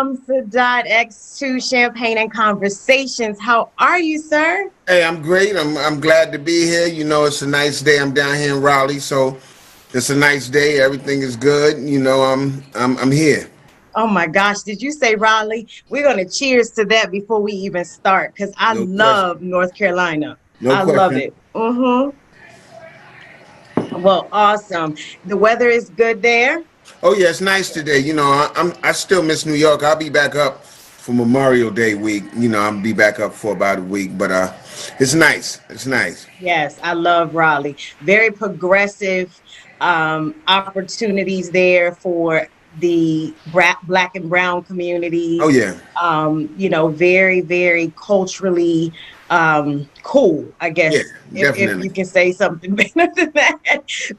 Welcome, Sadat X2 Champagne and Conversations. How are you, sir? Hey, I'm great. I'm glad to be here. You know, it's a nice day. I'm down here in Raleigh, so it's a nice day. Everything is good. You know, I'm here. Oh my gosh, did you say Raleigh? We're going to cheers to that before we even start because I No question. love North Carolina. No I love question. it. Well, awesome. The weather is good there. Oh yeah, it's nice today. You know, I still miss New York. I'll be back up for Memorial Day week. You know, I'll be back up for about a week, but it's nice. It's nice. Yes, I love Raleigh. Very progressive opportunities there for the black and brown Oh communities. yeah. Very, very culturally cool, I Yeah, guess, if definitely. you can say something better than that.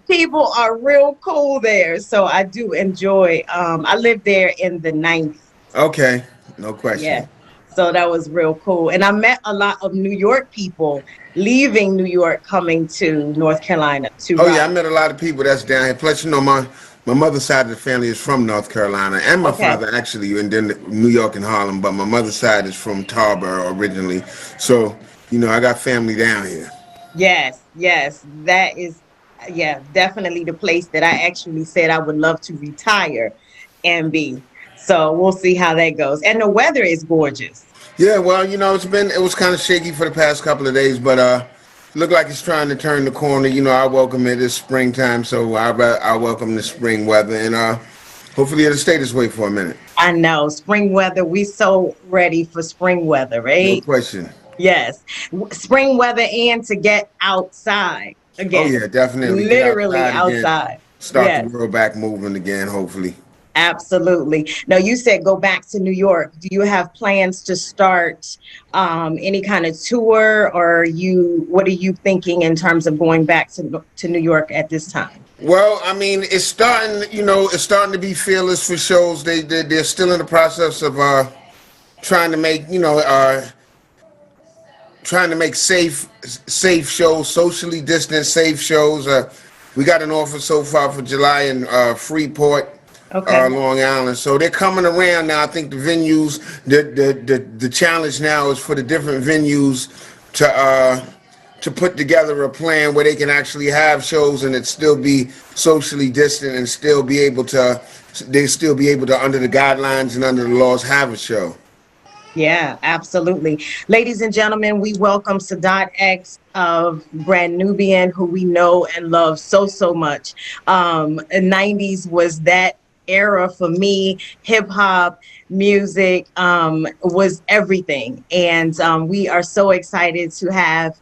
People are real cool there. So I do enjoy, I lived there in the 90s. Okay. No Yeah. question. So that was real cool. And I met a lot of New York people leaving New York, coming to North Carolina, to Oh yeah, I Raleigh. met a lot of people that's down here. Plus, you know, my mother's side of the family is from North Carolina, and my Okay. father actually, and then New York and Harlem. But my mother's side is from Tarboro originally, so you know, I got family down here. Yes, yes. That is, yeah, definitely the place that I actually said I would love to retire and be. So we'll see how that goes. And the weather is gorgeous. Yeah, well, you know, it was kind of shaky for the past couple of days, but look like it's trying to turn the corner. You know, I welcome it. It's springtime, so I welcome the spring weather, and hopefully it'll stay this way for a minute. I know spring weather. We so ready for spring weather, No right? question. Yes. Spring weather and to get outside Oh again. yeah, definitely get Literally outside again, outside. start the Yes, world back moving again. Hopefully. absolutely. Now, you said go back to New York. Do you have plans to start any kind of tour, or what are you thinking in terms of going back to New York at this time? Well, I mean, it's starting. You know, it's starting to be fearless for shows. They're still in the process of trying to make trying to make safe shows, socially distant safe shows. We got an offer so far for July in Freeport, Okay. Long Island. So they're coming around now. I think the venues, the challenge now is for the different venues to put together a plan where they can actually have shows and it still be socially distant and still be able to under the guidelines and under the laws have a show. Yeah, absolutely. Ladies and gentlemen, we welcome Sadat X of Brand Nubian, who we know and love so, so much. The 90s was that era for me. Hip hop music was everything. And we are so excited to have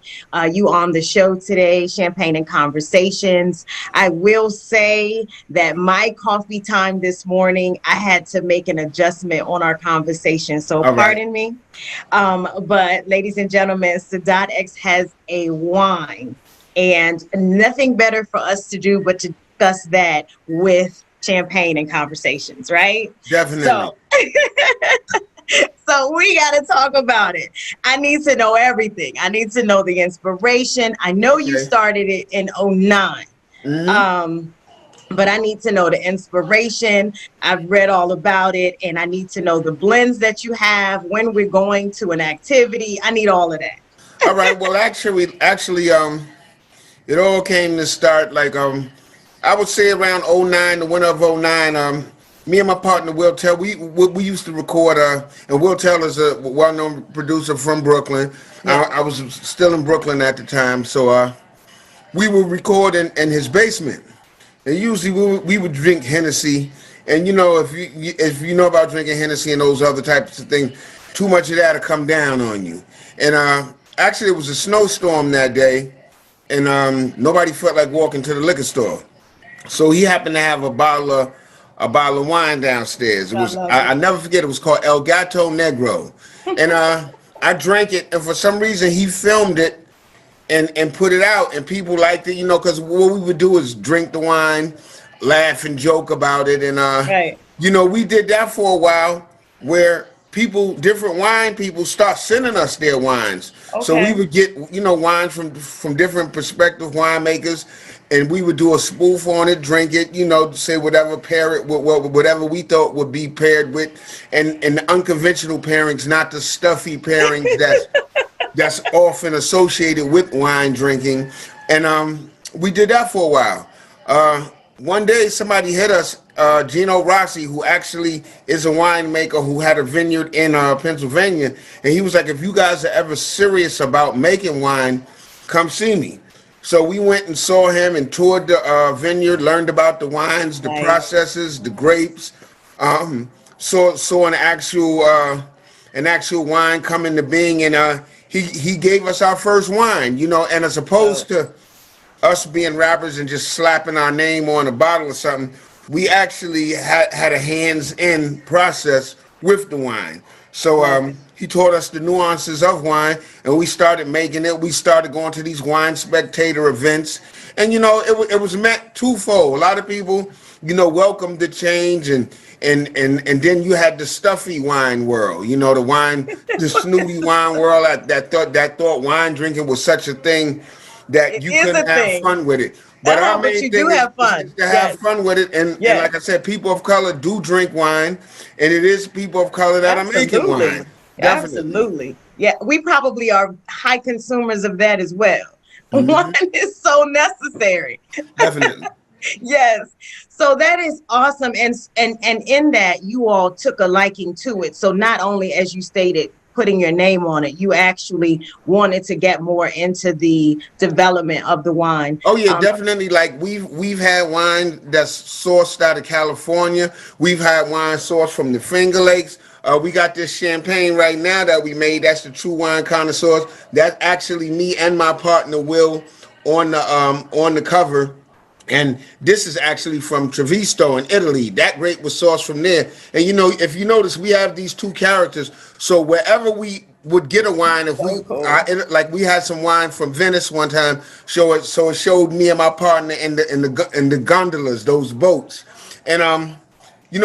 you on the show today, Champagne and Conversations. I will say that my coffee time this morning, I had to make an adjustment on our conversation. So All right. pardon me. But ladies and gentlemen, Sadat X has a wine, and nothing better for us to do but to discuss that with champagne and conversations, right? Definitely. So so we got to talk about it. I need to know everything. I need to know the inspiration. I know you Okay. started it in '09. Mm-hmm. Um, but I need to know the inspiration. I've read all about it, and I need to know the blends that you have when we're going to an activity. I need all of that. All right. Well, actually, it all came to start like I would say around '09, the winter of '09. Me and my partner Will Tell, we used to record. And Will Tell is a well-known producer from Brooklyn. Yeah. I was still in Brooklyn at the time, so we would record in his basement. And usually we would drink Hennessy, and you know if you know about drinking Hennessy and those other types of things, too much of that'll come down on you. And actually, it was a snowstorm that day, and nobody felt like walking to the liquor store. So he happened to have a bottle of wine downstairs. I love I it. never forget. It was called El Gato Negro, and I drank it, and for some reason he filmed it and put it out, and people liked it, you know, because what we would do is drink the wine, laugh and joke about it, and Right. you know, we did that for a while, where people, different wine people, start sending us their wines. So we Okay. would get, wines from different prospective winemakers, and we would do a spoof on it, drink it, say whatever, pair it with whatever we thought would be paired with, and the unconventional pairings, not the stuffy pairings that's often associated with wine drinking. And we did that for a while. One day somebody hit us, Gino Rossi, who actually is a winemaker who had a vineyard in Pennsylvania, and he was like, if you guys are ever serious about making wine, come see me. So we went and saw him and toured the vineyard, learned about the wines, the Nice. processes, the grapes, saw an actual wine come into being, and he gave us our first wine, and as opposed So to us being rappers and just slapping our name on a bottle or something, we actually had a hands-in process with the wine. So love it. he taught us the nuances of wine, and we started making it. We started going to these wine spectator events, and it was meant twofold. A lot of people, welcomed the change, and then you had the stuffy wine world, the snooty wine world that thought wine drinking was such a thing that It you is couldn't a have thing. fun with it. But our But main you do thing is, have is, fun. is to have Yes. fun with it. And Yes. like I said, people of color do drink wine, and it is people of color that are making wine. Absolutely. Definitely. Absolutely. Yeah, we probably are high consumers of that as well. Wine Hmm. is so necessary. Definitely. Yes. So that is awesome. And in that you all took a liking to it. So not only, as you stated, putting your name on it, you actually wanted to get more into the development of the wine. Oh yeah, Um, definitely. Like we've had wine that's sourced out of California. We've had wine sourced from the Finger Lakes. We got this champagne right now that we made. That's the True Wine Connoisseurs. That's actually me and my partner Will on the cover. And this is actually from Treviso in Italy. That grape was sourced from there. And if you notice, we have these two characters. So wherever we would get a wine, if we so cool. like, we had some wine from Venice one time. So it showed me and my partner in the gondolas, those boats. And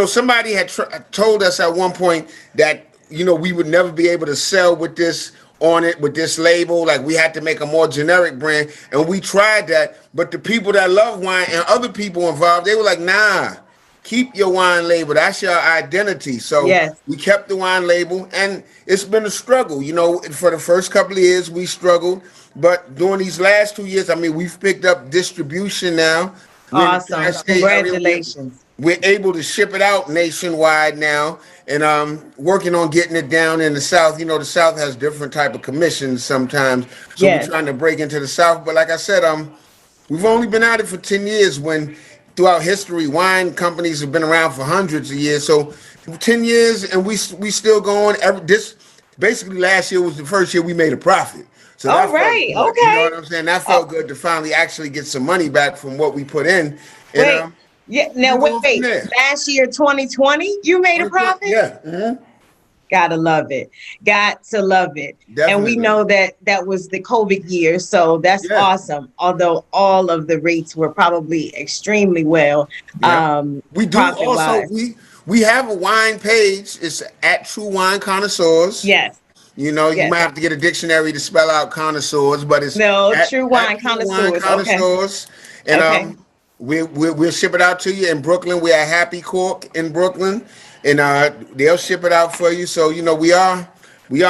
somebody had told us at one point that we would never be able to sell with this on it, with this label. Like, we had to make a more generic brand, and we tried that. But the people that love wine and other people involved, they were like, nah, keep your wine label. That's your identity. So Yes. we kept the wine label, and it's been a struggle. For the first couple of years, we struggled. But during these last 2 years, I mean, we've picked up distribution now. We're in the Awesome. tri-state area. Congratulations. We're able to ship it out nationwide now, and working on getting it down in the South. The South has different type of commissions sometimes, so we're Yes. trying to break into the South. But like I said, we've only been at it for 10 years, when throughout history wine companies have been around for hundreds of years. So 10 years, and we still going. This basically, last year was the first year we made a profit. So All that felt right. good. You know Okay. what I'm saying? That Uh, felt good to finally actually get some money back from what we put in. And wait. Yeah. Now we're going from wait. there. Last year, 2020, you made a 2020, profit? yeah. Hmm. Gotta love it. Got to love it. And we Definitely. know that that was the COVID year, so that's Yeah. awesome. Although all of the rates were probably extremely well, Yeah. We do profit also wise. we have a wine page. It's at True Wine Connoisseurs. Yes, You yes. might have to get a dictionary to spell out connoisseurs, but it's No, at, true at wine True Wine connoisseurs. Okay, Connoisseurs. And okay. we'll ship it out to you in Brooklyn. We're at Happy Cork in Brooklyn, and they'll ship it out for you. So we are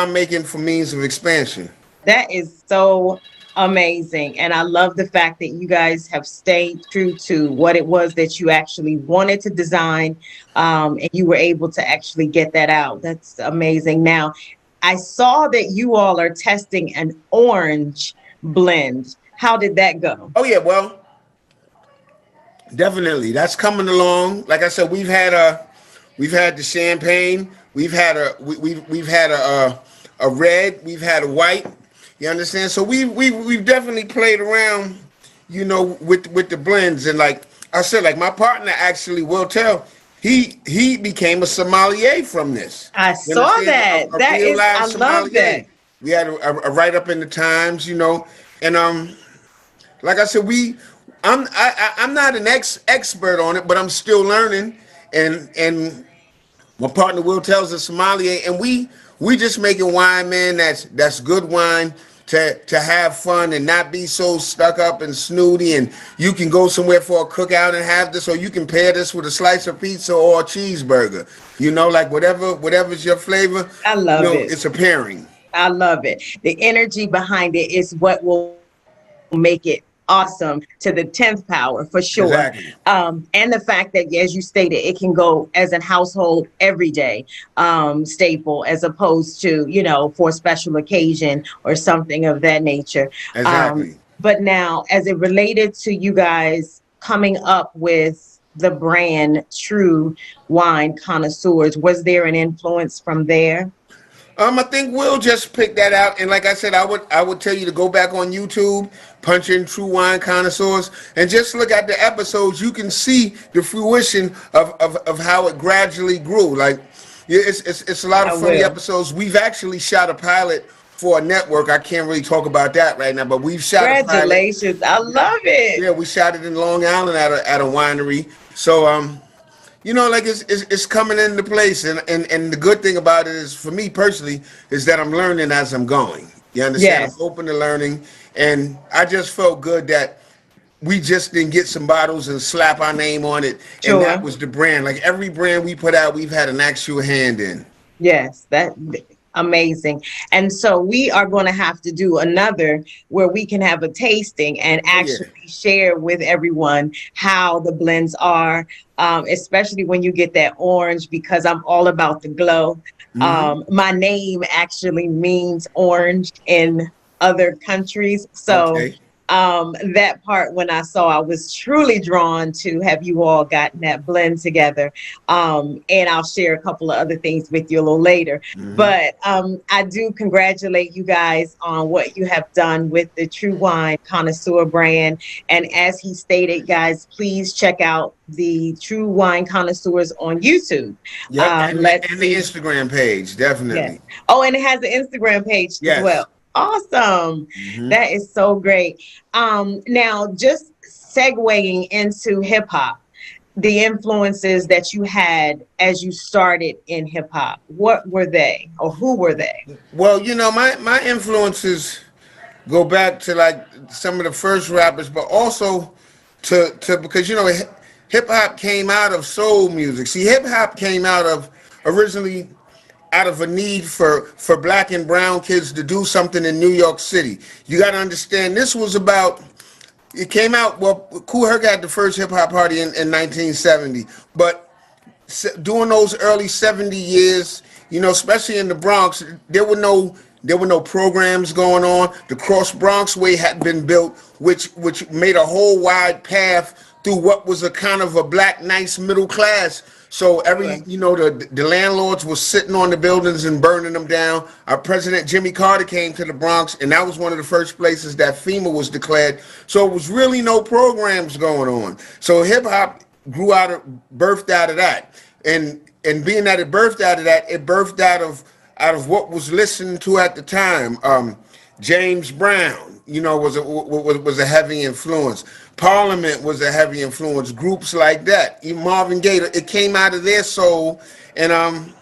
making for means of expansion. That is so amazing. And I love the fact that you guys have stayed true to what it was that you actually wanted to design, and you were able to actually get that out. That's amazing. Now, I saw that you all are testing an orange blend. How did that go? Oh yeah, well, definitely, that's coming along. Like I said, we've had the champagne, we've had a red, we've had a white. You understand? So we've definitely played around, with the blends. And like I said, like, my partner actually will tell. He became a sommelier from this. I You saw understand? that. A That real is, live I love sommelier. that. We had a write up in the Times. And like I said, I'm not an expert on it, but I'm still learning, and My partner Will tells us sommelier, and we just making wine, man. That's good wine to have fun and not be so stuck up and snooty. And you can go somewhere for a cookout and have this, or you can pair this with a slice of pizza or a cheeseburger. You know, like whatever's your flavor. I You love know, it. it's a pairing. I love it. The energy behind it is what will make it awesome to the 10th power for sure. Exactly. And the fact that, as you stated, it can go as a household everyday staple as opposed to, for a special occasion or something of that nature. Exactly. But now, as it related to you guys coming up with the brand True Wine Connoisseurs, was there an influence from there? I think we'll just pick that out, and like I said, I would tell you to go back on YouTube, punch in True Wine Connoisseurs, and just look at the episodes. You can see the fruition of how it gradually grew. Like, yeah, it's a lot I of funny will. episodes. We've actually shot a pilot for a network. I can't really talk about that right now, but we've shot a pilot. Congratulations. I love it. Yeah, we shot it in Long Island at a winery. So like it's coming into place, and the good thing about it is, for me personally, is that I'm learning as I'm going. You understand? I'm Yes, open to learning, and I just felt good that we just didn't get some bottles and slap our name on it, and that sure. was the brand. Like every brand we put out, we've had an actual hand in. Yes, that amazing. And so we are going to have to do another where we can have a tasting and Oh yeah. actually share with everyone how the blends are, especially when you get that orange, because I'm all about the glow. Hmm. My name actually means orange in other countries. So Okay. that part, when I saw, I was truly drawn to have you all gotten that blend together. And I'll share a couple of other things with you a little later. Hmm. But I do congratulate you guys on what you have done with the True Wine Connoisseur brand. And as he stated, guys, please check out the True Wine Connoisseurs on YouTube. Yep, Let's and the see. Instagram page, Yes. definitely. Oh, and it has an Instagram page as well. Yes. Awesome. Hmm. That is so great. Now, just segueing into hip hop, the influences that you had as you started in hip hop, what were they or who were they? Well, my influences go back to like some of the first rappers, but also to because hip hop came out of soul music. See, hip hop came out of originally out of a need for black and brown kids to do something in New York City. You got to understand, this was about. It came out, well, Kool Herc had the first hip hop party in 1970, but during those early 70 years, especially in the Bronx, there were no programs going on. The Cross Bronx Way had been built, which made a whole wide path through what was a kind of a black, nice middle class. So Sure. the landlords were sitting on the buildings and burning them down. Our president Jimmy Carter came to the Bronx, and that was one of the first places that FEMA was declared. So it was really no programs going on. So hip hop birthed out of that, and being that it birthed out of that, it birthed out of what was listened to at the time. James Brown, was a heavy influence. Parliament was a heavy influence. Groups like that, even Marvin Gaye, it came out of their soul, and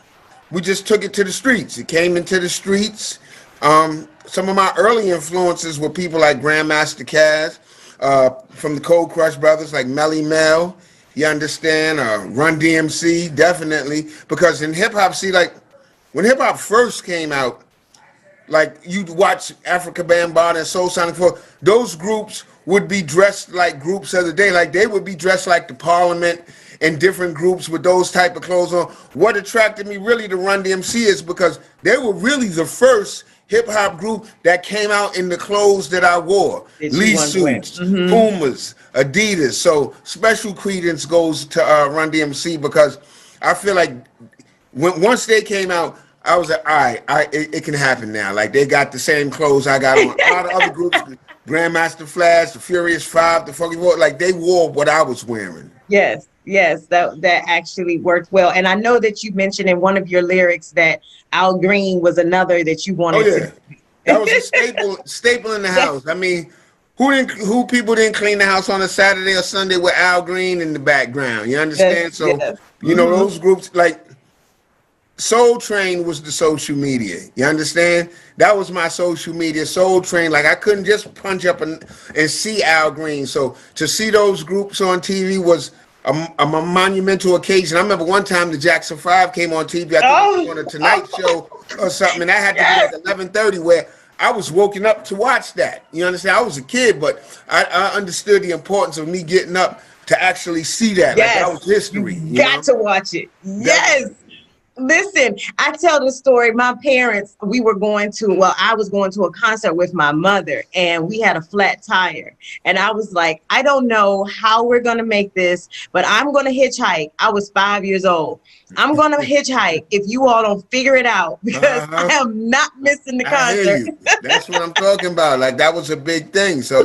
we just took it to the streets. It came into the streets. Some of my early influences were people like Grandmaster Caz, from the Cold Crush Brothers, like Melly Mel. You understand? Run DMC, definitely. Because in hip hop, see, like when hip hop first came out, like you'd watch Africa Bambaataa and Soul Sonic 4, those groups would be dressed like groups of the day. Like they would be dressed like the Parliament and different groups with those type of clothes on. What attracted me really to Run DMC is because they were really the first hip hop group that came out in the clothes that I wore. That you Lee want to wear. suits, Pumas, Adidas. So special credence goes to Run DMC because I feel like once they came out, I was like, all right, it can happen now. Like they got the same clothes I got on. A lot of other groups, Grandmaster Flash, the Furious Five, the Funky Four, like they wore what I was wearing. Yes, yes, that actually worked well. And I know that you mentioned in one of your lyrics that Al Green was another that you Oh wanted yeah, to. that was a staple in the Yes, house. I mean, who people didn't clean the house on a Saturday or Sunday with Al Green in the background? You yes, understand? So yes. those groups like. Soul Train was the social media. You understand? That was my social media. Soul Train. Like I couldn't just punch up and see Al Green. So to see those groups on TV was a monumental occasion. I remember one time the Jackson 5 came on TV. I think it was Oh, on a Tonight Show or something, and I had to be yes, like 11:30 where I was woken up to watch that. You understand? I was a kid, but I understood the importance of me getting up to actually see that. Like that was yes. You history. You got know? to watch it. Yes. Definitely. Listen, I tell the story. My parents, I was going to a concert with my mother, and we had a flat tire. And I was like, I don't know how we're going to make this, but I'm going to hitchhike. I was 5 years old. I'm going to hitchhike if you all don't figure it out because Uh-huh. I am not missing the I hear concert. you. That's what I'm talking about. Like that was a big thing. So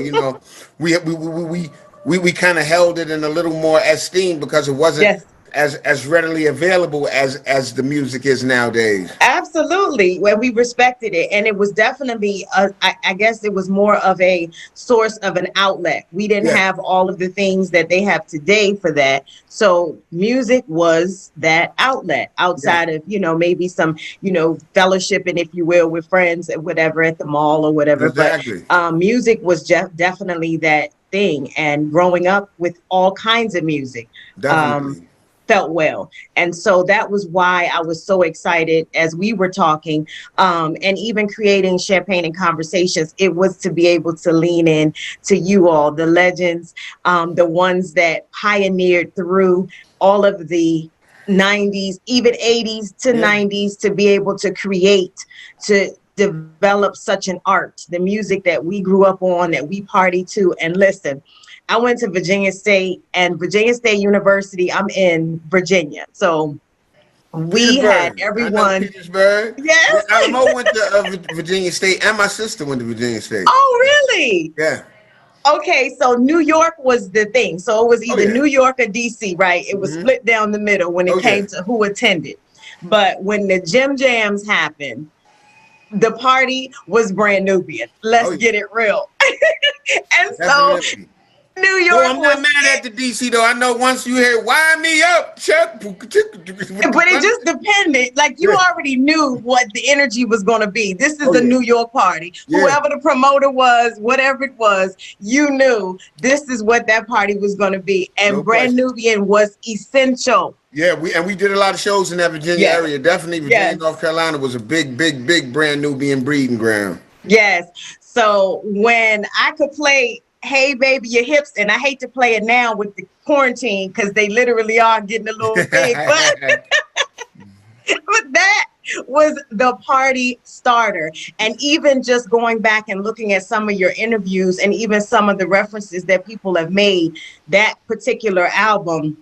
we kind of held it in a little more esteem because it wasn't Yes. as readily available as the music is nowadays. Absolutely. When we respected it. And it was definitely, I guess it was more of a source of an outlet. We didn't Yeah, have all of the things that they have today for that. So music was that outlet yeah, outside of, maybe some, fellowshipping, if you will, with friends and whatever at the mall or whatever. But exactly, music was definitely that thing. And growing up with all kinds of music. Um, definitely. felt well. And so that was why I was so excited as we were talking, and even creating Champagne and Conversations. It was to be able to lean in to you all, the legends, the ones that pioneered through all of the 90s, even 80s to Yeah, 90s, to be able to create, to develop such an art, the music that we grew up on, that we party to. And listen, I went to Virginia State and Virginia State University. I'm in Virginia. So we had Petersburg. I know everyone. Petersburg. Yeah, Yes. Alamo went to Virginia State, and my sister went to Virginia State. Oh, really? Yeah. Okay. So New York was the thing. So it was Oh either yeah. New York or DC, right? It was split down the middle when it Oh yeah. came to who attended. But when the Gym Jams happened, the party was brand Nubian. Oh Let's yeah. get it real. And so Definitely. New Though York I'm not was mad at it. the DC though. I know once you hear "Wind Me Up," Chuck, with But it the just depended. Like you yeah, already knew what the energy was going to be. This is oh a yeah, New York party. yeah, Whoever the promoter was, whatever it was, you knew this is what that party was going to be. no And Brand question. Nubian was essential. Yeah, we did a lot of shows in that Virginia Yes. area. Definitely, Virginia, Yes. North Carolina was a big brand Nubian breeding ground. Yes. So when I could play Hey Baby Your Hips, and I hate to play it now with the quarantine because they literally are getting a little big, but but that was the party starter. And even just going back and looking at some of your interviews and even some of the references that people have made, that particular album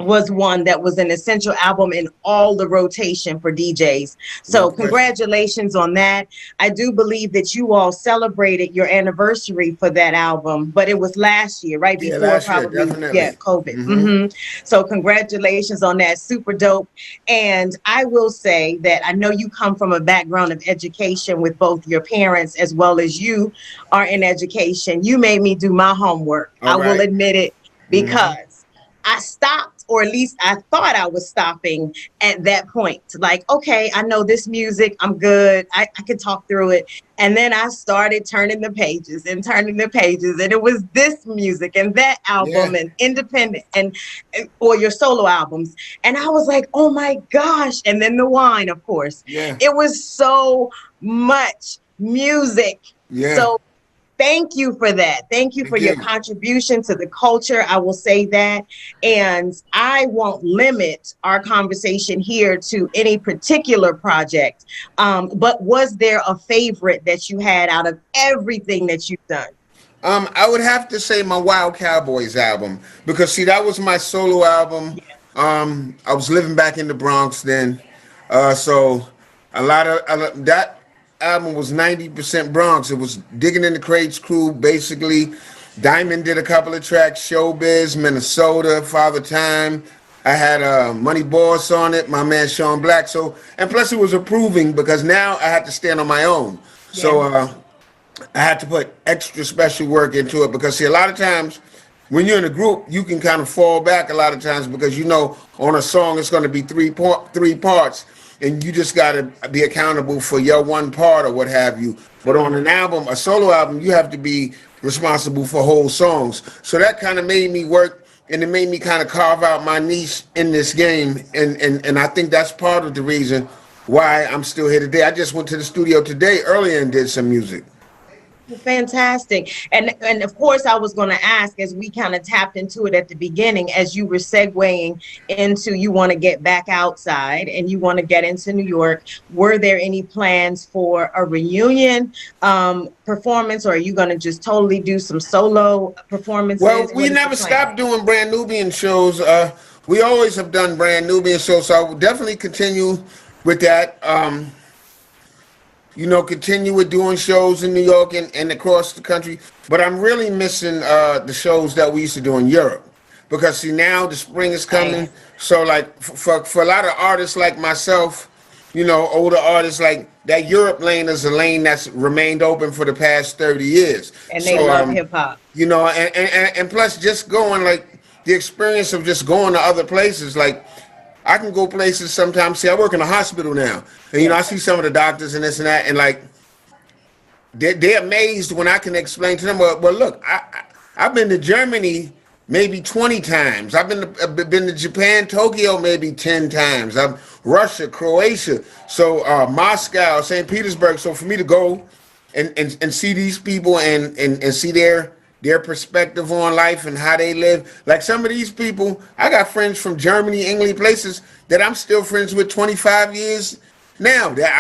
was one that was an essential album in all the rotation for DJs. No So question. congratulations on that. I do believe that you all celebrated your anniversary for that album, but it was last year, right Yeah, before last year, probably, yeah, definitely. COVID. Hmm. So congratulations on that. Super dope. And I will say that I know you come from a background of education with both your parents as well as you are in education. You made me do my homework. All I will right. admit it Mm-hmm. because I stopped, or at least I thought I was stopping at that point. Like, okay, I know this music, I'm good, I can talk through it. And then I started turning the pages and turning the pages, and it was this music and that album Yeah, and independent or your solo albums. And I was like, oh my gosh. And then the wine, of course. yeah, It was so much music. yeah. So thank you for that. Thank you for Thank your you. contribution to the culture. I will say that. And I won't limit our conversation here to any particular project. But was there a favorite that you had out of everything that you've done? I would have to say my Wild Cowboys album because see that was my solo album. I was living back in the Bronx then, so that album was 90% Bronx. It was Digging in the Crates crew basically. Diamond did a couple of tracks, Showbiz, Minnesota, Father Time. I had Money Boss on it, my man Sean Black. So and plus it was approving because now I had to stand on my own. So Yeah. I had to put extra special work into it because see a lot of times when you're in a group you can kind of fall back a lot of times because you know on a song it's going to be three parts and you just got to be accountable for your one part or what have you. But on an album, a solo album, you have to be responsible for whole songs. So that kind of made me work, and it made me kind of carve out my niche in this game. And I think that's part of the reason why I'm still here today. I just went to the studio today earlier and did some music. Fantastic. And of course, I was going to ask, as we kind of tapped into it at the beginning, as you were segueing into you want to get back outside and you want to get into New York, were there any plans for a reunion performance, or are you going to just totally do some solo Well, performances? we What is the never plan? stopped doing Brand Nubian shows. We always have done Brand Nubian shows, so I will definitely continue with that. Continue with doing shows in New York and across the country. But I'm really missing the shows that we used to do in Europe. Because see, now the spring is coming. Nice. So like for a lot of artists like myself, older artists, like that Europe lane is a lane that's remained open for the past 30 years. And they So love hip hop. and plus just going, like, the experience of just going to other places, like I can go places sometimes. See, I work in a hospital now, and I Yes. see some of the doctors and this and that, and like they're amazed when I can explain to them. Well, look, I've been to Germany maybe 20 times. I've been to Japan, Tokyo maybe 10 times. I've Russia, Croatia, so Moscow, St. Petersburg. So for me to go and see these people and see their perspective on life and how they live. Like some of these people, I got friends from Germany, England, places that I'm still friends with 25 years now. That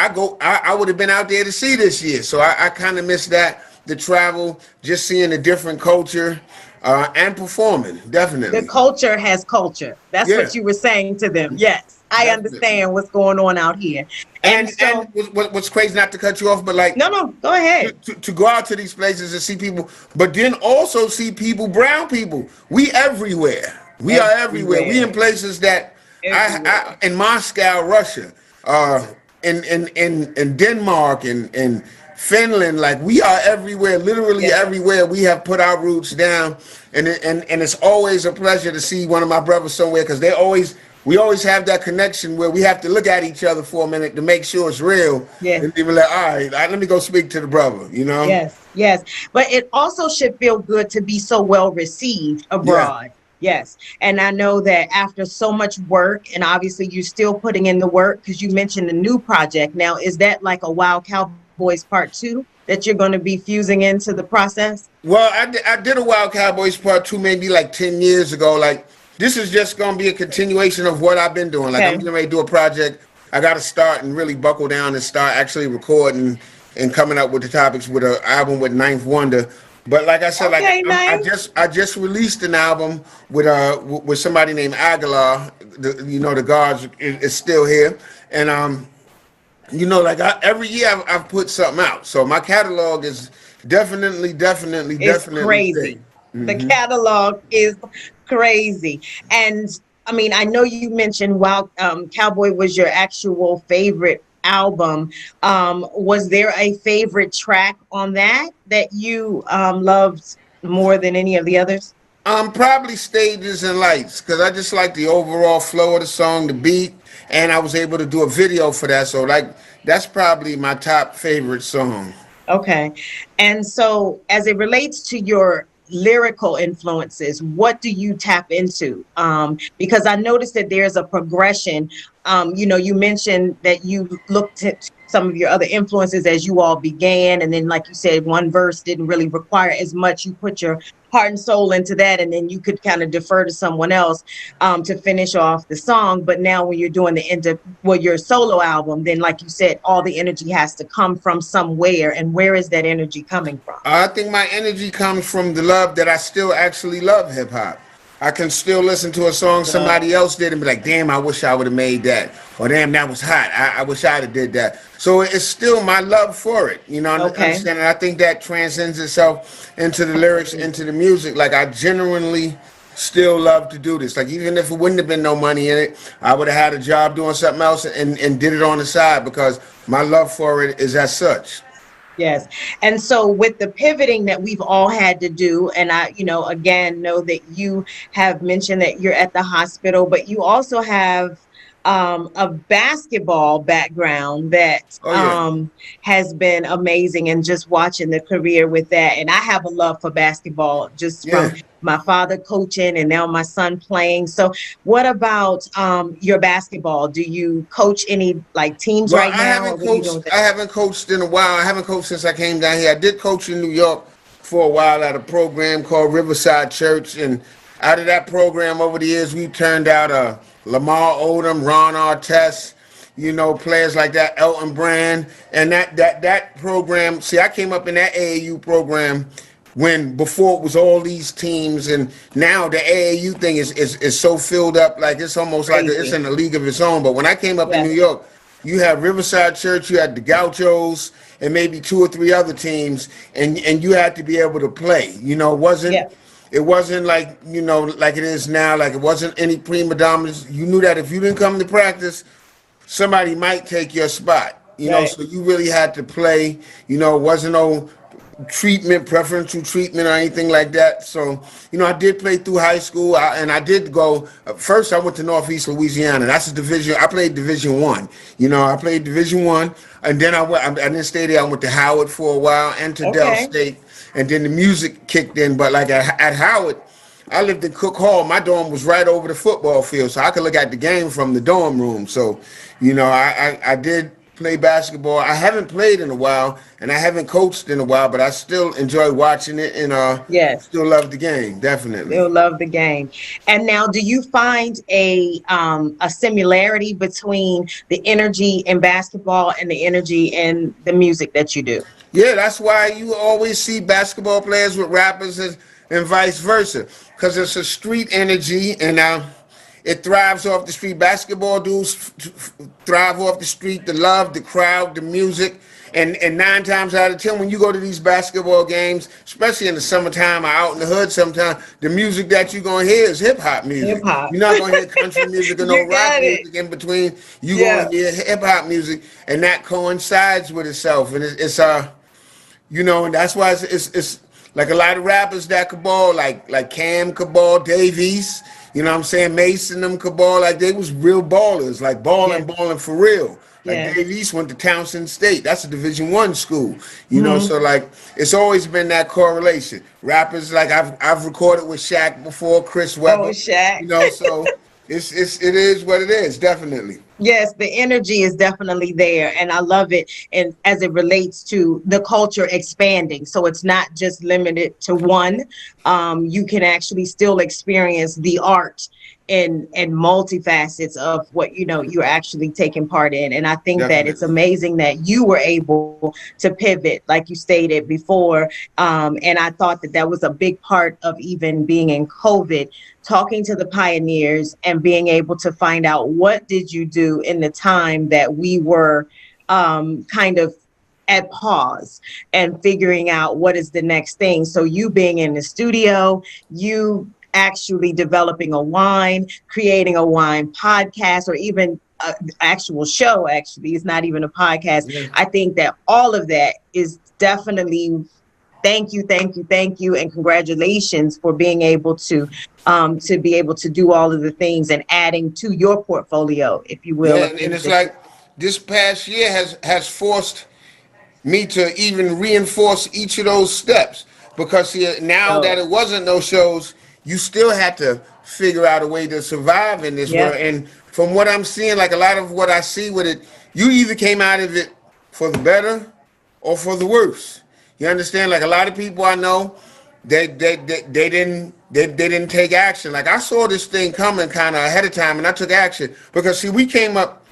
I would have been out there to see this year. So I kind of miss that, the travel, just seeing a different culture, and performing, The definitely. culture has culture. That's Yeah, what you were saying to them. Yes, I definitely. understand what's going on out here. And And so, what's crazy, not to cut you off, but like no, no, go ahead. to go out to these places and see people, but then also see people, brown people. We everywhere. We are everywhere. We in Everywhere. places that Everywhere. in Moscow, Russia, uh, in Denmark, and Finland. Like we are everywhere, literally Yes. everywhere. We have put our roots down, and it's always a pleasure to see one of my brothers somewhere, because we always have that connection where we have to look at each other for a minute to make sure it's real, Yes. and even like, all right, let me go speak to the brother. Yes. Yes. But it also should feel good to be so well received Yeah. abroad. Yes. And I know that after so much work, and obviously you're still putting in the work because you mentioned the new project. Now, is that like a Wild Cowboys part 2 that you're going to be fusing into the process? Well, I did a Wild Cowboys part two maybe like 10 years ago. Like this is just gonna be a continuation of what I've been doing. Like I'm Okay. getting ready to do a project. I got to start and really buckle down and start actually recording and coming up with the topics with an album with Ninth Wonder. But like I said, like Okay, I nice. just released an album with somebody named Aguilar. The guards is still here, and like every year I've put something out. So my catalog is It's definitely thick. crazy. The catalog is crazy. And I mean, I know you mentioned Wild Cowboy was your actual favorite album. Was there a favorite track on that you loved more than any of the others? Probably Stages and Lights, because I just like the overall flow of the song, the beat, and I was able to do a video for that. So like that's probably my top favorite song. Okay. And so, as it relates to your lyrical influences, what do you tap into? Because I noticed that there's a progression. You mentioned that you looked at some of your other influences as you all began. And then, like you said, one verse didn't really require as much. You put your heart and soul into that, and then you could kind of defer to someone else to finish off the song. But now, when you're doing your solo album, then like you said, all the energy has to come from somewhere. And where is that energy coming from? I think my energy comes from the love that I still actually love hip hop. I can still listen to a song Love. somebody else did and be like, damn, I wish I would have made that. Or damn, that was hot. I wish I'd have did that. So it's still my love for it. Okay. Understand? And I think that transcends itself into the lyrics, into the music. Like I genuinely still love to do this. Like even if it wouldn't have been no money in it, I would have had a job doing something else and did it on the side because my love for it is as such. Yes. And so with the pivoting that we've all had to do, and I, again, know that you have mentioned that you're at the hospital, but you also have a basketball background that Oh yeah, has been amazing, and just watching the career with that. And I have a love for basketball just from yeah. my father coaching and now my son playing. So, what about your basketball? Do you coach any like teams Well, right now, or what are you doing with I that? haven't coached in a while. I haven't coached since I came down here. I did coach in New York for a while at a program called Riverside Church, and out of that program over the years, we turned out Lamar Odom, Ron Artest, players like that, Elton Brand, and that program. See, I came up in that AAU program when before it was all these teams, and now the AAU thing is so filled up, like it's almost like it's Crazy. in a league of its own. But when I came up in New Yes. York, you had Riverside Church, you had the Gauchos, and maybe two or three other teams, and you had to be able to play. Yeah. It wasn't like like it is now. Like it wasn't any prima donnas. You knew that if you didn't come to practice, somebody might take your spot. Right. So you really had to play. It wasn't no preferential treatment or anything like that. So, I did play through high school, and I did go. First, I went to Northeast Louisiana. That's a division. I played Division One. I played Division One, and then I went. I didn't stay there. I went to Howard for a while and to Dell Okay. State, and then the music kicked in. But like at Howard, I lived in Cook Hall. My dorm was right over the football field, so I could look at the game from the dorm room. So, I did play basketball. I haven't played in a while, and I haven't coached in a while, but I still enjoy watching it, and Yes. still love the game. Definitely. They'll love the game. And now, do you find a similarity between the energy in basketball and the energy in the music that you do? Yeah, that's why you always see basketball players with rappers and vice versa, because it's a street energy, and it thrives off the street. Basketball dudes thrive off the street, the love, the crowd, the music. And 9 times out of 10, when you go to these basketball games, especially in the summertime or out in the hood sometime, the music that you're going to hear is hip hop Hip music. hop. You're not going to hear country music or no You rock got it. music in between. You're going Yeah. to hear hip hop music, and that coincides with itself. And and that's why it's like a lot of rappers that could ball, like Cam could ball, Davies, what I'm saying, Mason them could ball, like they was real ballers, like Yes. balling for real. Like Yes. Davies went to Townsend State. That's a Division One school. Hmm. So like it's always been that correlation. Rappers like I've recorded with Shaq before, Chris Oh, Webber, Shaq. so it is what it is, definitely. Yes, the energy is definitely there, and I love it. And as it relates to the culture expanding, so it's not just limited to one. You can actually still experience the art and multifacets of what you're actually taking part in. And I think that it's Definitely. amazing that you were able to pivot, like you stated before. And I thought that that was a big part of even being in COVID, talking to the pioneers and being able to find out what did you do in the time that we were kind of at pause and figuring out what is the next thing. So you being in the studio, you actually developing a wine, creating a wine podcast, or even an actual show. Actually, it's not even a podcast. Yeah. I think that all of that is definitely, thank you, thank you, thank you, and congratulations for being able to be able to do all of the things and adding to your portfolio, if you will, Yeah, of and things it's that you. like this past year has forced me to even reinforce each of those steps, because see, now that So, it wasn't no shows, you still had to figure out a way to survive in this world. yep, And from what I'm seeing, like a lot of what I see with it, you either came out of it for the better or for the worse. You understand? Like a lot of people I know, they didn't take action. Like I saw this thing coming kind of ahead of time, and I took action because see, we came up.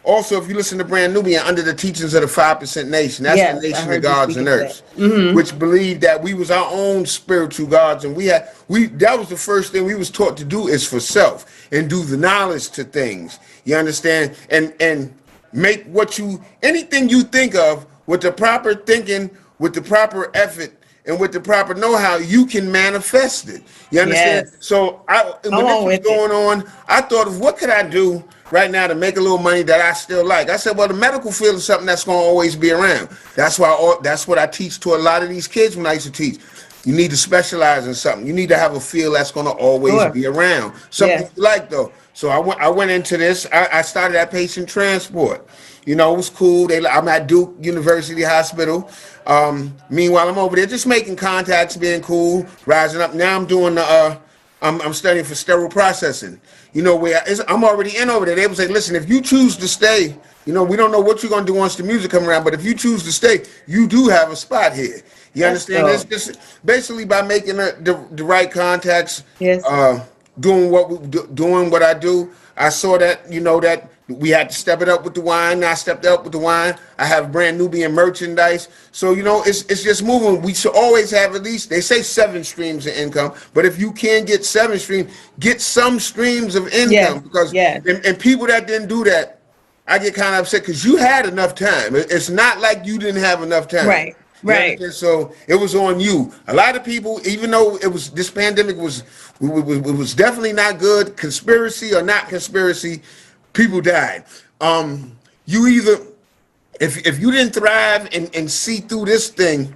Also, if you listen to Brand Nubian, under the teachings of the 5% Nation, that's the yes, I nation of heard you gods and speaking to that. earths, Hmm. which believed that we was our own spiritual gods, and we that was the first thing we was taught to do is for self and do the knowledge to things. You understand? And make what you anything you think of with the proper thinking, with the proper effort, and with the proper know-how, you can manifest it. You understand? Yes, So come when this on was with it. going on, I thought of what could I do right now to make a little money that I still like. I said, well, the medical field is something that's going to always be around. That's what I teach to a lot of these kids when I used to teach. You need to specialize in something. You need to have a field that's going to always Sure. be around. Something Yes. you like, though. So I went into this. I started at patient transport. It was cool. I'm at Duke University Hospital. Meanwhile, I'm over there just making contacts, being cool, rising up. Now I'm doing I'm studying for sterile processing. I'm already in over there. They would say, listen, if you choose to stay, we don't know what you're going to do once the music come around, but if you choose to stay, you do have a spot here. You That's understand? It's dope. just basically by making the right contacts, Yes. uh, doing what I do. I saw that that we had to step it up with the wine. I stepped up with the wine. I have brand Nubian merchandise. So it's just moving. We should always have at least, they say 7 streams of income, but if you can get 7 streams, get some streams of income, Yes. because Yes. and people that didn't do that, I get kind of upset because you had enough time. It's not like you didn't have enough time. Right. You Right. understand? So it was on you. A lot of people, even though this pandemic was definitely not good, conspiracy or not conspiracy, people died. You either, if you didn't thrive and see through this thing,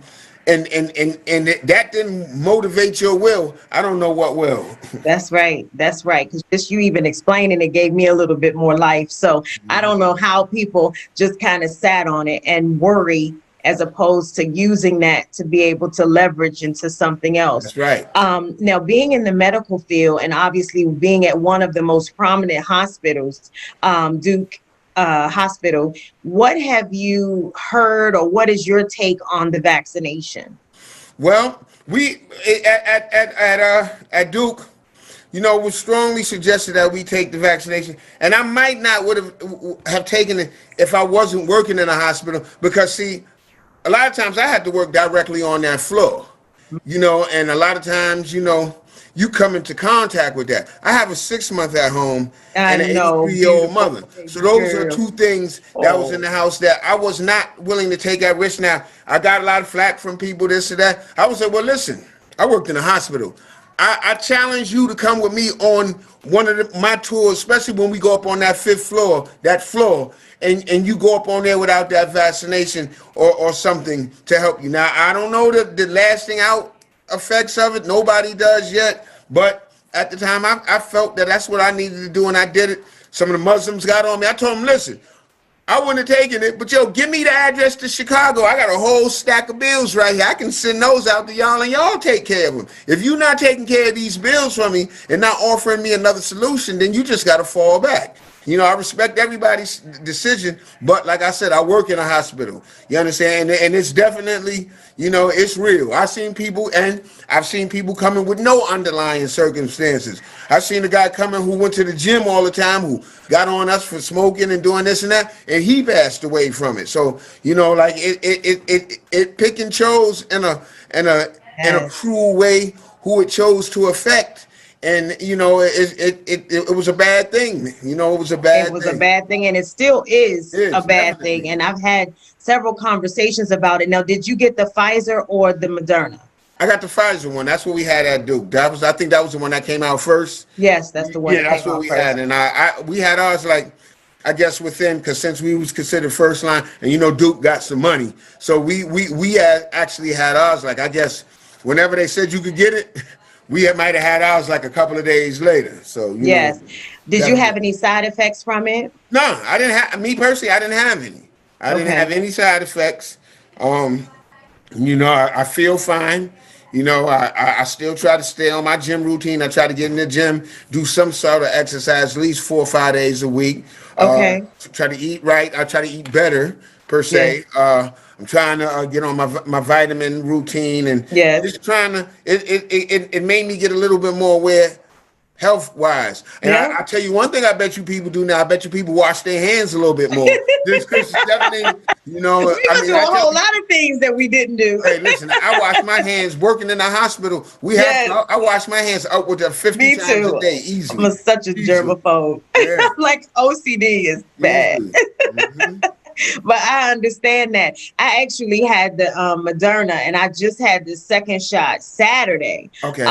that didn't motivate your will, I don't know what will. That's right. That's right. Because just you even explaining it gave me a little bit more life. So I don't know how people just kind of sat on it and worry as opposed to using that to be able to leverage into something else. That's right. Now, being in the medical field and obviously being at one of the most prominent hospitals, Duke Hospital, what have you heard or what is your take on the vaccination? Well, we at Duke, it was strongly suggested that we take the vaccination, and I might not would have taken it if I wasn't working in a hospital, because see, a lot of times I had to work directly on that floor, and a lot of times, you come into contact with that. I have a 6-month at home I and an know, 83-year-old beautiful mother. So baby those are girl. 2 things that was in Oh, the house that I was not willing to take at risk. Now, I got a lot of flack from people, this or that. I would say, well, listen, I worked in a hospital. I challenge you to come with me on one of my tours, especially when we go up on that 5th floor, and you go up on there without that vaccination or something to help you. Now, I don't know the lasting out effects of it. Nobody does yet. But at the time, I felt that that's what I needed to do, and I did it. Some of the Muslims got on me. I told them, listen, I wouldn't have taken it, but give me the address to Chicago. I got a whole stack of bills right here. I can send those out to y'all, and y'all take care of them. If you're not taking care of these bills for me and not offering me another solution, then you just got to fall back. I respect everybody's decision, but like I said, I work in a hospital. You understand? And it's definitely, it's real. I've seen people coming with no underlying circumstances. I've seen a guy coming who went to the gym all the time, who got on us for smoking and doing this and that, and he passed away from it. So, like it pick and chose in a yes. cruel way who it chose to affect. And it was a bad thing. It was a It bad was a thing. bad thing and it still is It a is bad thing. definitely. And I've had several conversations about it. Now, did you get the Pfizer or the Moderna? I got the Pfizer one. That's what we had at Duke. I think that was the one that came out first. Yes, that's the one Yeah, that that's came what out we first. had, and we had ours like, I guess within, because since we was considered first line, and Duke got some money, so we had actually had ours like, I guess whenever they said you could get it, might have had ours like a couple of days later. So Yes. Did you have definitely. any side effects from it? No, I didn't have, me personally, I didn't have any. I didn't have Okay. any side effects. Um, I feel fine. I still try to stay on my gym routine. I try to get in the gym, do some sort of exercise at least 4 or 5 days a week. Okay. Try to eat right. I try to eat better, per Yes. se. I'm trying to get on my vitamin routine, and Yes. just trying to. It made me get a little bit more aware health wise. And Yeah. I tell you one thing I bet you people do now. I bet you people wash their hands a little bit more. This Chris is definitely, We I gonna mean, do a I tell whole you, lot of things that we didn't do. hey, listen, I wash my hands working in the hospital. Yes. I wash my hands upwards of 50 Me times a too. day, I'm easily. such a Easily. germaphobe. Yeah, Like OCD is bad. easily. Hmm. But I understand that. I actually had the Moderna and I just had the second shot Saturday. Okay.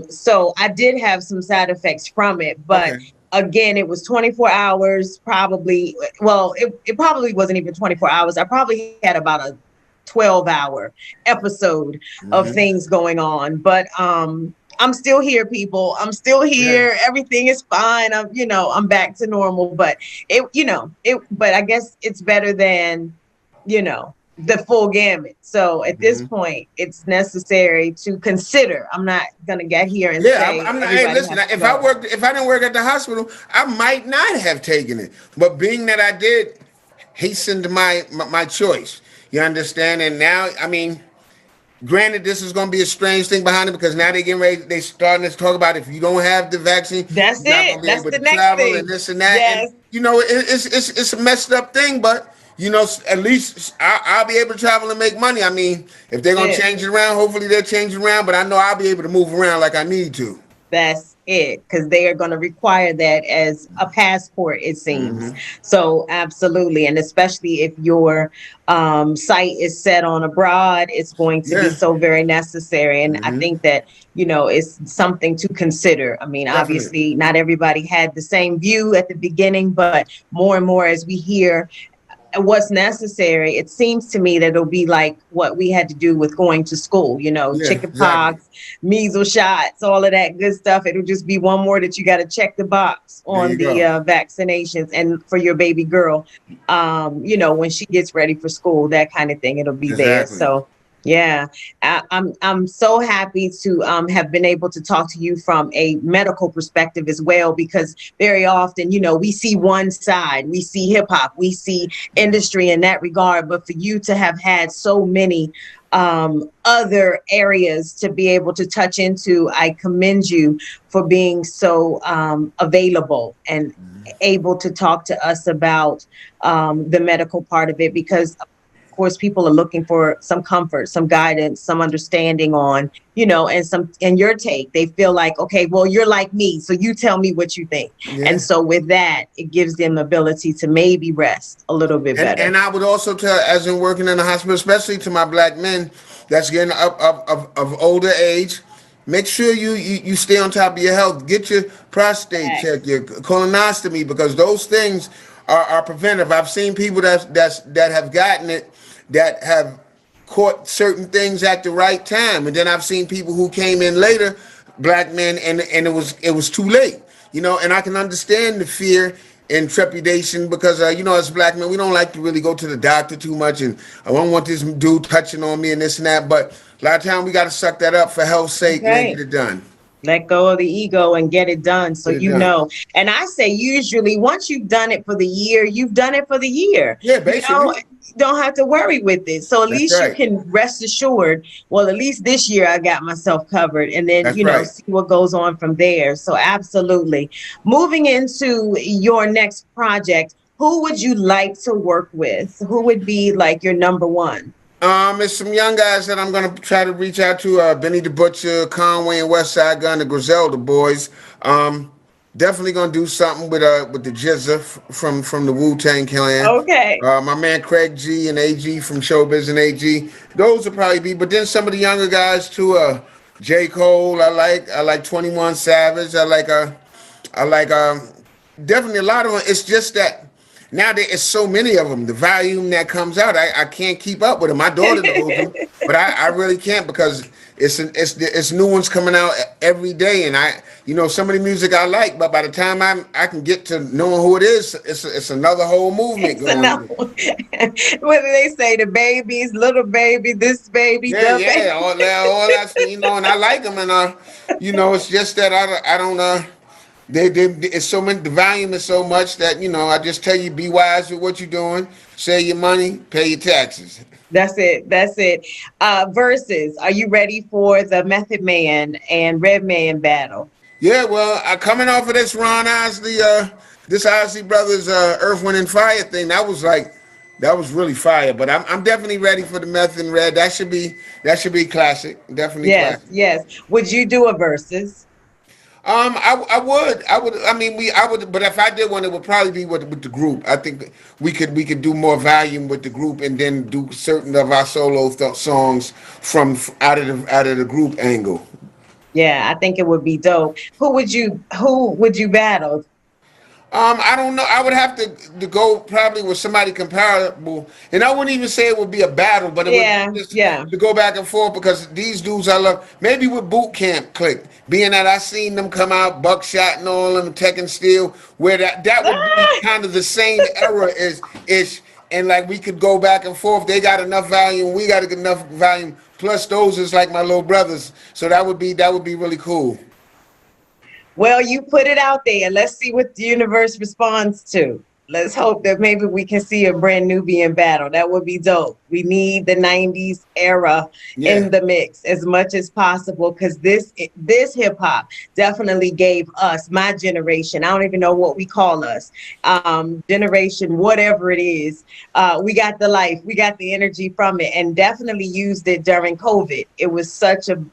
So I did have some side effects from it, but Okay. again, it was 24 hours probably. Well, it probably wasn't even 24 hours. I probably had about a 12-hour episode of Hmm. things going on. But I'm still here, people. I'm still Yeah. here. Everything is fine. I'm back to normal. But but I guess it's better than, the full gamut. So at this Hmm. point, it's necessary to consider. I'm not gonna get here and Yeah, say I'm not. Hey, everybody listen. has to go. If I didn't work at the hospital, I might not have taken it. But being that I did, hastened my choice. You understand? And now, I mean, granted, this is going to be a strange thing behind it because now they getting ready. They starting to talk about if you don't have the vaccine, That's you're not it. going to be That's able the to next travel and thing. this and that. And Yes, it's a messed up thing, but at least I'll be able to travel and make money. I mean, if they're going to it. change it around, hopefully they'll change it around. But I know I'll be able to move around like I need to. That's it, because they are going to require that as a passport, it seems. Hmm. So, absolutely. And especially if your site is set on abroad, it's going to be Yeah. so very necessary. And I Hmm. think that, it's something to consider. I mean, Definitely. obviously, not everybody had the same view at the beginning, but more and more as we hear what's necessary, it seems to me that it'll be like what we had to do with going to school, Yeah. chicken Exactly. pox, measles shots, all of that good stuff. It'll just be one more that you got to check the box There on you the go. vaccinations. And for your baby girl, when she gets ready for school, that kind of thing, it'll be there. Exactly. So yeah, I'm so happy to have been able to talk to you from a medical perspective as well, because very often, we see one side, we see hip hop, we see industry in that regard, but for you to have had so many other areas to be able to touch into, I commend you for being so available and able to talk to us about the medical part of it, because of course people are looking for some comfort, some guidance, some understanding on, and some in your take, they feel like, okay, well, you're like me, so you tell me what you think. And Yeah. so with that, it gives them the ability to maybe rest a little bit better. And I would also tell, as in working in the hospital, especially to my black men that's getting up of older age, make sure you stay on top of your health. Get your prostate checked, Facts. your colonoscopy, because those things are preventive. I've seen people that have gotten it, that have caught certain things at the right time, and then I've seen people who came in later, black men, and it was too late. And I can understand the fear and trepidation because as black men, we don't like to really go to the doctor too much, and I don't want this dude touching on me and this and that. But a lot of time we got to suck that up for health's That's sake and then get right. it done. Let go of the ego and get it done, so Get it done. and I say, usually once you've done it for the year, you've done it for the year. Yeah, you know basically. you don't have to worry with it, so at That's least you right. can rest assured, well, at least this year I got myself covered, and then That's right. see what goes on from there. So absolutely. Moving into your next project, who would you like to work with? Who would be like your number one? It's some young guys that I'm gonna try to reach out to. Benny the Butcher, Conway, and West Side Gun, the Griselda boys. Um, Definitely gonna do something with the Jizza from the Wu Tang Clan. Okay. My man Craig G and AG from Showbiz and AG. Those will probably be. But then some of the younger guys too. J Cole. I like 21 Savage. I like definitely a lot of them. It's just that now there is so many of them. The volume that comes out, I can't keep up with them. My daughter knows them, but I really can't because it's new ones coming out every day, and some of the music I like, but by the time I can get to knowing who it is, it's another whole movement It's going enough. on. What do they say? The babies, little baby, this baby, Yeah, the baby. yeah, all that, and I like them, and it's just that I don't it's so many. The volume is so much that I just tell you, be wise with what you're doing. Save your money, pay your taxes. That's it. That's it. Versus, are you ready for the Method Man and Redman battle? Yeah, well, coming off of this Ron Isley, this Isley Brothers Earth, Wind and Fire thing, that was really fire. But I'm definitely ready for the Meth and Red. That should be classic. Definitely Yes, classic. yes. Would you do a versus? I would. I mean, I would. But if I did one, it would probably be with the group. I think we could do more volume with the group, and then do certain of our solo songs from out of the group angle. Yeah, I think it would be dope. Who would you battle? I don't know. I would have to go probably with somebody comparable, and I wouldn't even say it would be a battle, but it would be Yeah, just yeah. to go back and forth because these dudes I love. Maybe with Boot Camp Click, being that I seen them come out, Buckshot and all them, Tech and Steel, where that would be Ah! kind of the same era as ish, and like we could go back and forth. They got enough volume, we got enough volume. Plus those is like my little brothers, so that would be really cool. Well, you put it out there. Let's see what the universe responds to. Let's hope that maybe we can see a brand Nubian battle. That would be dope. We need the 90s era Yeah. in the mix as much as possible because this hip hop definitely gave us, my generation, I don't even know what we call us, generation, whatever it is. We got the life, we got the energy from it, and definitely used it during COVID. It was such a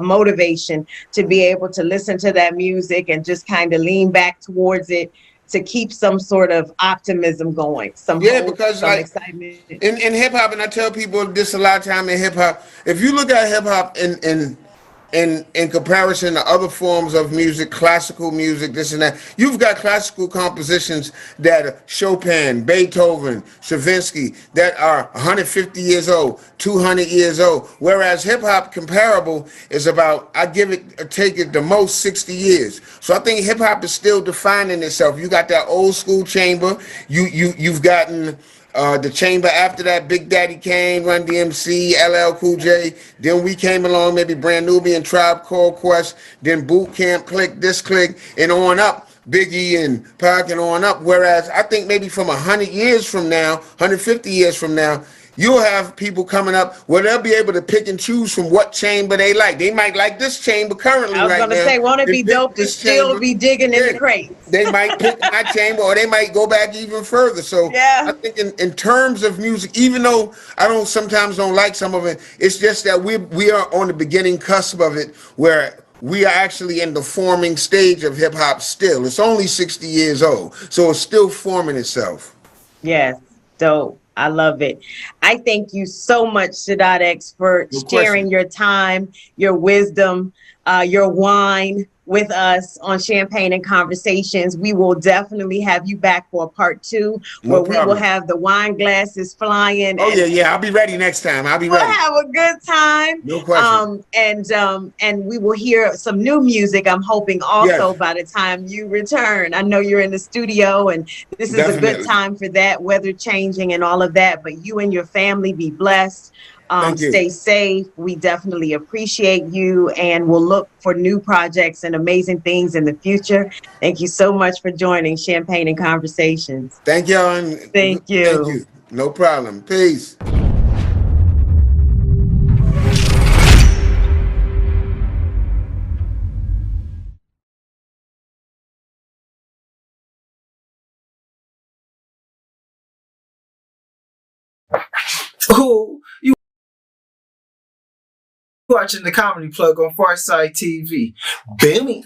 motivation to be able to listen to that music and just kind of lean back towards it to keep some sort of optimism going, some Yeah, hope, because some like excitement. in hip hop, and I tell people this a lot of time in hip hop. If you look at hip hop in comparison to other forms of music, classical music, this and that, you've got classical compositions that are Chopin, Beethoven, Stravinsky that are 150 years old, 200 years old. Whereas hip hop comparable is about, I give it, take it the most 60 years. So I think hip hop is still defining itself. You got that old school chamber. You've gotten the chamber after that, Big Daddy Kane, Run DMC, LL Cool J. Then we came along, maybe Brand Nubian, Tribe Called Quest. Then Boot Camp, Click, this Click, and on up. Biggie and Pac and on up. Whereas I think maybe from 100 years from now, 150 years from now, you'll have people coming up where they'll be able to pick and choose from what chamber they like. They might like this chamber currently I was right gonna now say, won't it and be pick dope to this still chamber. be digging in the Yeah, crates? they might pick my chamber or they might go back even further. So I Yeah. think in terms of music, even though I don't sometimes don't like some of it, it's just that we are on the beginning cusp of it where we are actually in the forming stage of hip hop still. It's only 60 years old, so it's still forming itself. Yes, dope. I love it. I thank you so much, Sadat X, for No sharing question. your time, your wisdom, your wine with us on Champagne and Conversations. We will definitely have you back for a part two No where we will problem. have the wine glasses flying Oh yeah, and yeah. I'll be ready next time. I'll be we'll ready. have a good time. No question. And we will hear some new music. I'm hoping also Yes, by the time you return. I know you're in the studio, and this is a good definitely. time for that, weather changing and all of that. But you and your family be blessed. Thank you. Stay safe. We definitely appreciate you, and we'll look for new projects and amazing things in the future. Thank you so much for joining Champagne and Conversations. Thank y'all and Thank thank you. you. No problem. Peace. Who you watching the comedy plug on Pharcyde TV? Booming.